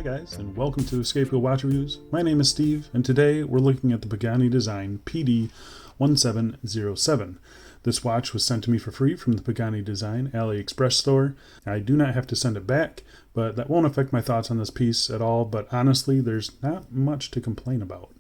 Hi guys, and welcome to Escape Wheel Watch Reviews. My name is Steve, and today we're looking at the Pagani Design PD1707. This watch was sent to me for free from the Pagani Design AliExpress store. I do not have to send it back, but that won't affect my thoughts on this piece at all, but honestly, there's not much to complain about.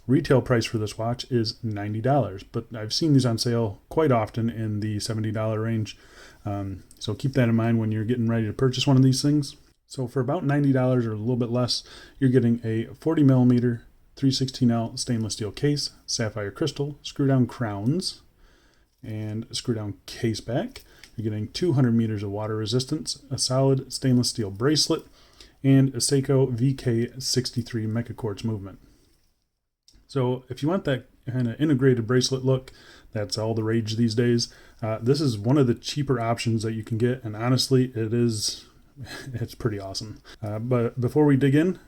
Retail price for this watch is $90, but I've seen these on sale quite often in the $70 range, so keep that in mind when you're getting ready to purchase one of these things. So for about $90 or a little bit less, you're getting a 40mm 316L stainless steel case, sapphire crystal, screw down crowns, and a screw down case back. You're getting 200 meters of water resistance, a solid stainless steel bracelet, and a Seiko VK63 Mecha Quartz movement. So if you want that kind of integrated bracelet look, that's all the rage these days. This is one of the cheaper options that you can get, and honestly, it's pretty awesome. But before we dig in,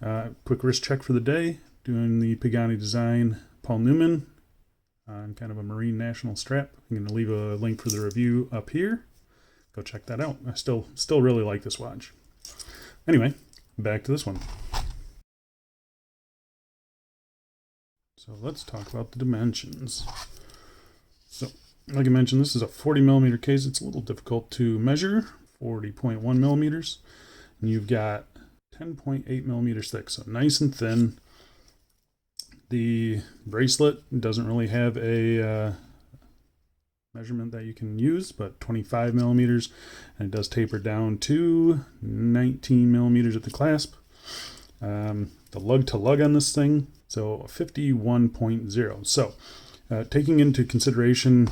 quick wrist check for the day. Doing the Pagani Design Paul Newman on kind of a Marine National strap. I'm going to leave a link for the review up here. Go check that out. I still really like this watch. Anyway, back to this one. So let's talk about the dimensions. So like I mentioned, this is a 40mm case. It's a little difficult to measure. 40.1 millimeters, and you've got 10.8 millimeters thick, so nice and thin. The bracelet doesn't really have a measurement that you can use, but 25 millimeters, and it does taper down to 19 millimeters at the clasp. The lug to lug on this thing, so 51.0. So taking into consideration,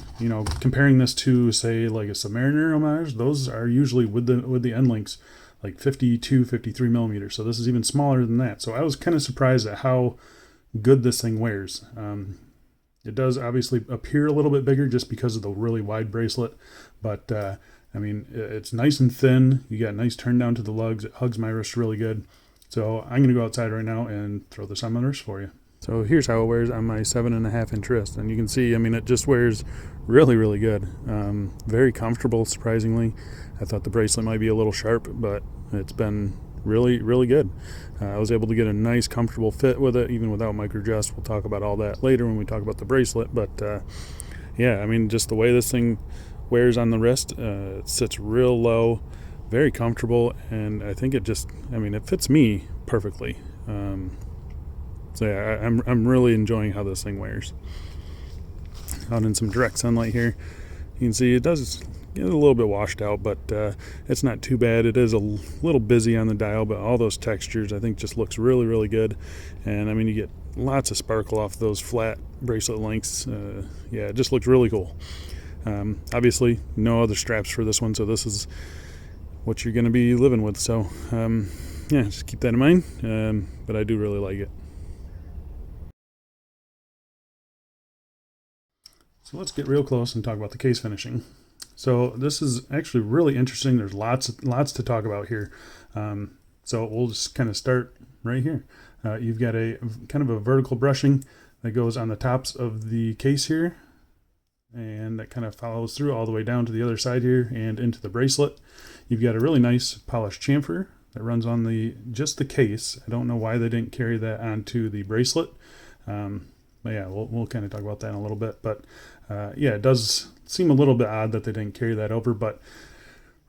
comparing this to, say, like a Submariner homage, those are usually with the end links like 52, 53 millimeters. So this is even smaller than that. So I was kind of surprised at how good this thing wears. It does obviously appear a little bit bigger just because of the really wide bracelet, but I mean, it's nice and thin. You got a nice turn down to the lugs. It hugs my wrist really good. So I'm going to go outside right now and throw this on my wrist for you. So here's how it wears on my 7.5 inch wrist, and you can see, I mean, it just wears really, really good. Very comfortable, surprisingly. I thought the bracelet might be a little sharp, but it's been really, really good. I was able to get a nice, comfortable fit with it, even without micro adjust. We'll talk about all that later when we talk about the bracelet, but yeah, I mean, just the way this thing wears on the wrist, it sits real low, very comfortable, and I think it fits me perfectly. So yeah, I'm really enjoying how this thing wears. Out in some direct sunlight here, you can see it does get a little bit washed out, but it's not too bad. It is a little busy on the dial, but all those textures I think just looks really, really good. And I mean, you get lots of sparkle off those flat bracelet links. Yeah, it just looks really cool. Obviously, no other straps for this one, so this is what you're going to be living with. So yeah, just keep that in mind. But I do really like it. So let's get real close and talk about the case finishing. So this is actually really interesting. There's lots to talk about here. So we'll just kind of start right here. You've got a kind of a vertical brushing that goes on the tops of the case here, and that kind of follows through all the way down to the other side here and into the bracelet. You've got a really nice polished chamfer that runs on just the case. I don't know why they didn't carry that onto the bracelet. But yeah, we'll kind of talk about that in a little bit. But yeah, it does seem a little bit odd that they didn't carry that over, but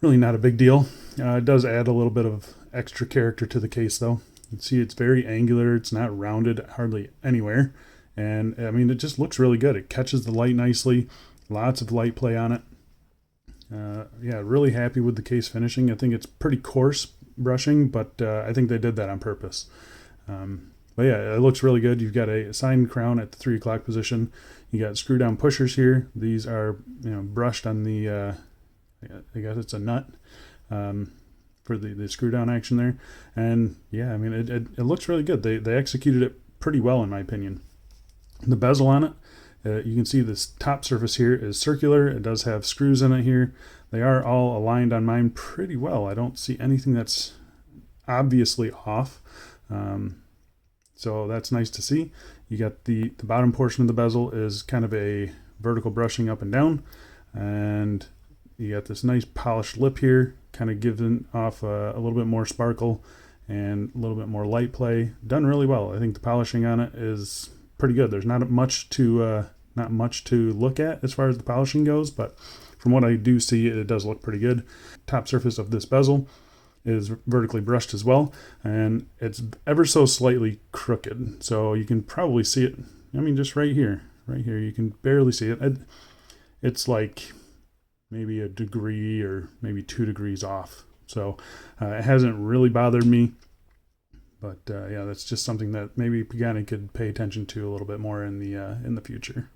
really not a big deal. It does add a little bit of extra character to the case, though. You can see it's very angular. It's not rounded hardly anywhere. And I mean, it just looks really good. It catches the light nicely. Lots of light play on it. Yeah, really happy with the case finishing. I think it's pretty coarse brushing, but I think they did that on purpose. But yeah, it looks really good. You've got a signed crown at the 3 o'clock position. You got screw down pushers here. These are brushed on the I guess it's a nut for the screw down action there. And yeah, I mean, it looks really good. They executed it pretty well, in my opinion. The bezel on it, you can see this top surface here is circular. It does have screws in it here. They are all aligned on mine pretty well. I don't see anything that's obviously off. So that's nice to see. You got the bottom portion of the bezel is kind of a vertical brushing up and down, and you got this nice polished lip here, kind of giving off a little bit more sparkle, and a little bit more light play. Done really well. I think the polishing on it is pretty good. There's not much to look at as far as the polishing goes, but from what I do see, it does look pretty good. Top surface of this bezel is vertically brushed as well, and it's ever so slightly crooked, so you can probably see it. I mean, just right here you can barely see it. It's like maybe a degree or maybe 2 degrees off, so it hasn't really bothered me, but yeah, that's just something that maybe Pagani could pay attention to a little bit more in the future.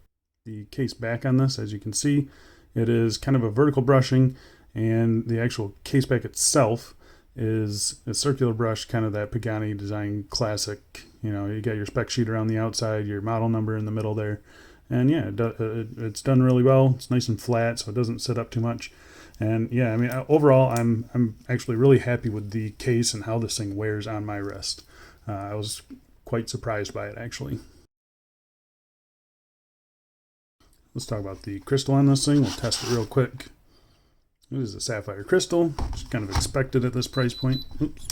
The case back on this, as you can see, it is kind of a vertical brushing, and the actual case back itself is a circular brush, kind of that Pagani Design classic. You know, you got your spec sheet around the outside, your model number in the middle there, and yeah, it's done really well. It's nice and flat, so it doesn't sit up too much. And yeah, I mean, overall, I'm actually really happy with the case and how this thing wears on my wrist. I was quite surprised by it, actually. Let's talk about the crystal on this thing. We'll test it real quick. It is a sapphire crystal, just kind of expected at this price point. Oops.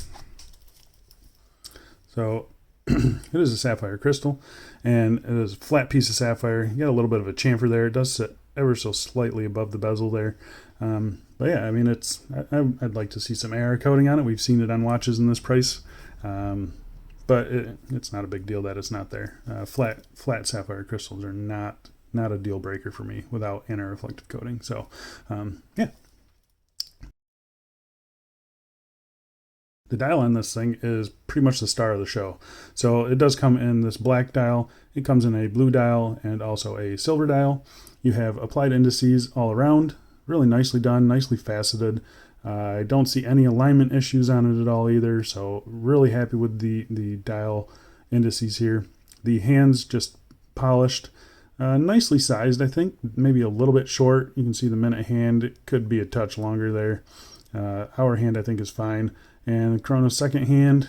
So it is a sapphire crystal, and it is a flat piece of sapphire. You got a little bit of a chamfer there. It does sit ever so slightly above the bezel there. But yeah, I mean, I'd like to see some AR coating on it. We've seen it on watches in this price, but it's not a big deal that it's not there. Flat sapphire crystals are not a deal breaker for me without anti-reflective coating. So yeah. The dial on this thing is pretty much the star of the show. So it does come in this black dial. It comes in a blue dial and also a silver dial. You have applied indices all around. Really nicely done, nicely faceted. I don't see any alignment issues on it at all either. So really happy with the dial indices here. The hands just polished. Nicely sized, I think. Maybe a little bit short. You can see the minute hand. It could be a touch longer there. Hour hand, I think, is fine. And the chrono second hand,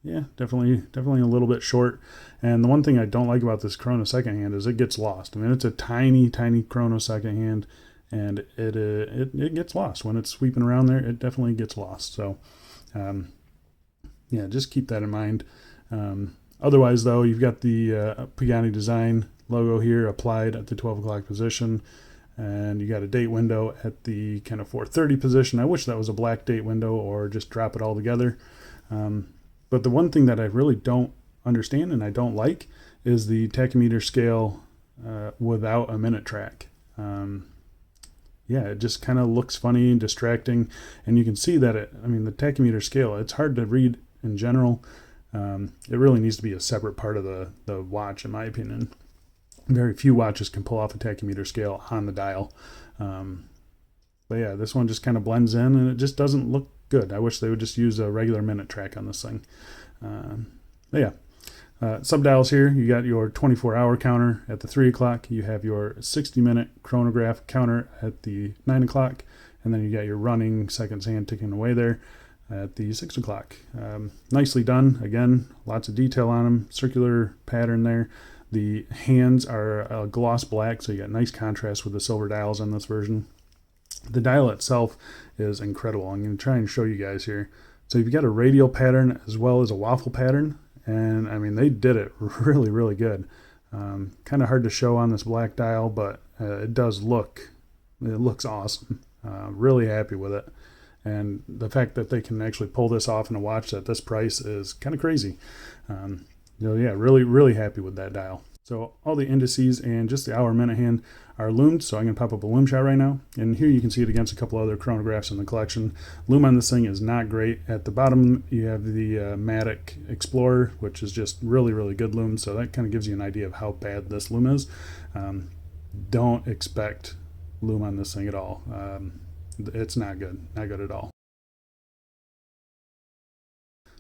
yeah, definitely a little bit short. And the one thing I don't like about this chrono second hand is it gets lost. I mean, it's a tiny chrono second hand, and it gets lost when it's sweeping around there. It definitely gets lost. So yeah, just keep that in mind. Otherwise, though, you've got the Pagani Design logo here applied at the 12 o'clock position. And you got a date window at the kind of 4:30 position. I wish that was a black date window or just drop it all together. But the one thing that I really don't understand and I don't like is the tachymeter scale without a minute track. Yeah, it just kind of looks funny and distracting. And you can see that the tachymeter scale, it's hard to read in general. It really needs to be a separate part of the watch, in my opinion. Very few watches can pull off a tachymeter scale on the dial. But yeah, this one just kind of blends in and it just doesn't look good. I wish they would just use a regular minute track on this thing. But yeah, subdials here, you got your 24-hour counter at the 3 o'clock. You have your 60-minute chronograph counter at the 9 o'clock. And then you got your running seconds hand ticking away there at the 6 o'clock. Nicely done. Again, lots of detail on them. Circular pattern there. The hands are gloss black, so you got nice contrast with the silver dials on this version. The dial itself is incredible. I'm going to try and show you guys here. So you've got a radial pattern as well as a waffle pattern, and I mean, they did it really, really good. Kind of hard to show on this black dial, but it looks awesome. Really happy with it. And the fact that they can actually pull this off in a watch at this price is kind of crazy. Yeah, really happy with that dial. So all the indices and just the hour minute hand are lumed. So I'm going to pop up a lume shot right now. And here you can see it against a couple other chronographs in the collection. Lume on this thing is not great. At the bottom, you have the Matic Explorer, which is just really good lume. So that kind of gives you an idea of how bad this lume is. Don't expect lume on this thing at all. It's not good at all.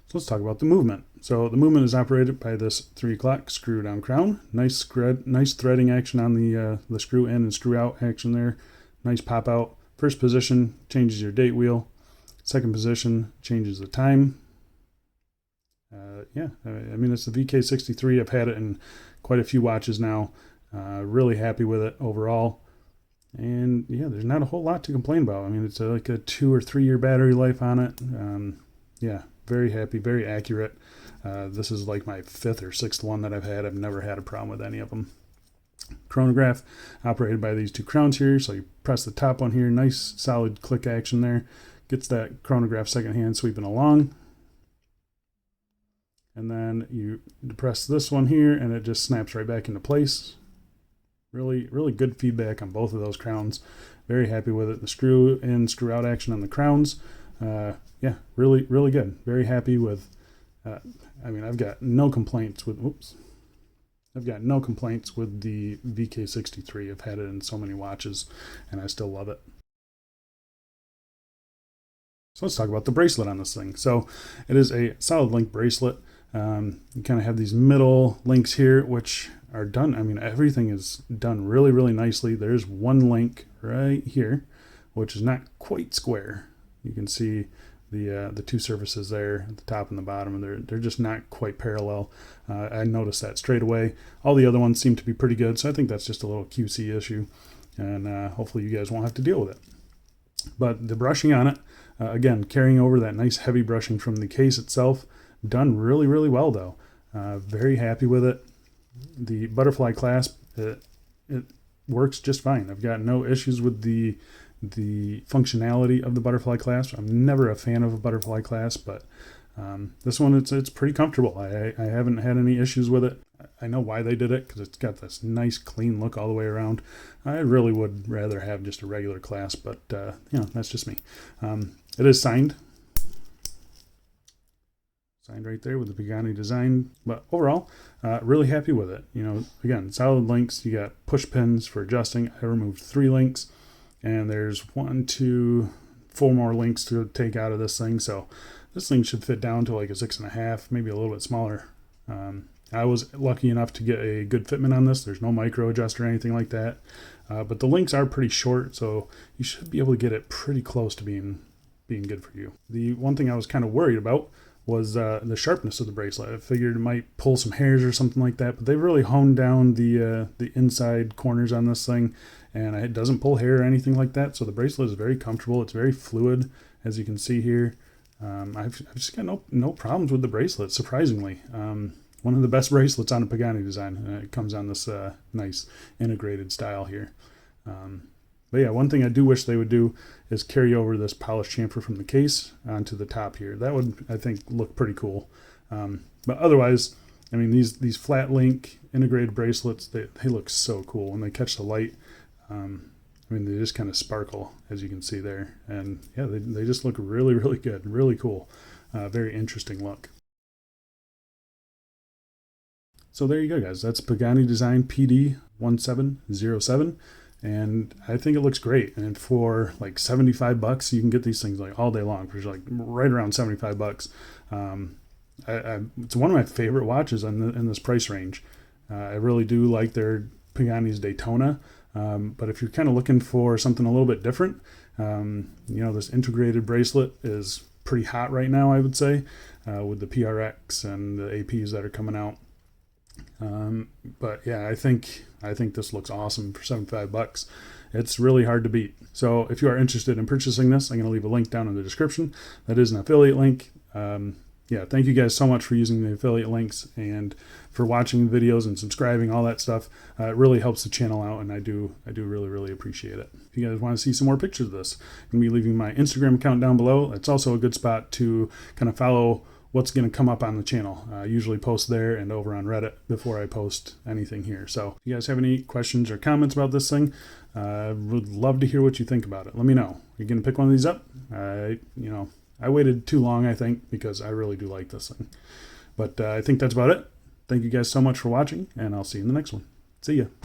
So let's talk about the movement. So the movement is operated by this 3 o'clock screw down crown. Nice threading action on the screw in and screw out action there. Nice pop out. First position changes your date wheel. Second position changes the time. Yeah, I mean, it's the VK63. I've had it in quite a few watches now. Really happy with it overall. And yeah, there's not a whole lot to complain about. I mean, it's like a 2 or 3 year battery life on it. Yeah, Very happy, very accurate. This is like my 5th or 6th one that I've had. I've never had a problem with any of them. Chronograph operated by these 2 crowns here. So you press the top one here, nice solid click action there. Gets that chronograph second hand sweeping along. And then you press this one here and it just snaps right back into place. Really, really good feedback on both of those crowns. Very happy with it. The screw in, screw out action on the crowns. Yeah, really, really good. Very happy with, I mean, I've got no complaints with, I've got no complaints with the VK63. I've had it in so many watches and I still love it. So let's talk about the bracelet on this thing. So it is a solid link bracelet. You kind of have these middle links here, which are done. I mean, everything is done really, really nicely. There's one link right here, which is not quite square. You can see the 2 surfaces there at the top and the bottom, and they're just not quite parallel. I noticed that straight away. All the other ones seem to be pretty good, so I think that's just a little QC issue, and hopefully you guys won't have to deal with it. But the brushing on it, again, carrying over that nice heavy brushing from the case itself, done really, really well though. Very happy with it. The butterfly clasp, it works just fine. I've got no issues with the functionality of the butterfly clasp. I'm never a fan of a butterfly clasp, but this one, it's pretty comfortable. I haven't had any issues with it. I know why they did it, because it's got this nice clean look all the way around. I really would rather have just a regular clasp, but you know, that's just me. It is signed right there with the Pagani Design, but overall, really happy with it. You know, again, solid links. You got push pins for adjusting. I removed 3 links, and there's 1, 2, 4 more links to take out of this thing. So this thing should fit down to like a 6.5, maybe a little bit smaller. I was lucky enough to get a good fitment on this. There's no micro adjuster or anything like that, but the links are pretty short, so you should be able to get it pretty close to being good for you. The one thing I was kind of worried about was the sharpness of the bracelet. I figured it might pull some hairs or something like that, but they really honed down the inside corners on this thing, and it doesn't pull hair or anything like that. So the bracelet is very comfortable. It's very fluid, as you can see here. I've just got no problems with the bracelet, surprisingly. One of the best bracelets on a Pagani Design. It comes on this nice integrated style here. But yeah, one thing I do wish they would do is carry over this polished chamfer from the case onto the top here. That would, I think, look pretty cool. But otherwise, I mean, these flat link integrated bracelets, they look so cool when they catch the light. I mean, they just kind of sparkle, as you can see there. And yeah, they just look really, really good, really cool. Very interesting look. So there you go, guys. That's Pagani Design PD1707. And I think it looks great. And for like $75, you can get these things like all day long for like right around $75. It's one of my favorite watches in this price range. I really do like their Pagani's Daytona. But if you're kind of looking for something a little bit different, you know, this integrated bracelet is pretty hot right now, I would say, with the PRX and the APs that are coming out. But yeah, I think this looks awesome for $75. It's really hard to beat. So if you are interested in purchasing this, I'm going to leave a link down in the description. That is an affiliate link. Yeah, thank you guys so much for using the affiliate links and for watching the videos and subscribing, all that stuff. It really helps the channel out, and I do really, really appreciate it. If you guys want to see some more pictures of this, I'm going to be leaving my Instagram account down below. It's also a good spot to kind of follow what's going to come up on the channel. I usually post there and over on Reddit before I post anything here. So if you guys have any questions or comments about this thing, I would love to hear what you think about it. Let me know. You're going to pick one of these up? You know, I waited too long, I think, because I really do like this thing. But I think that's about it. Thank you guys so much for watching, and I'll see you in the next one. See ya.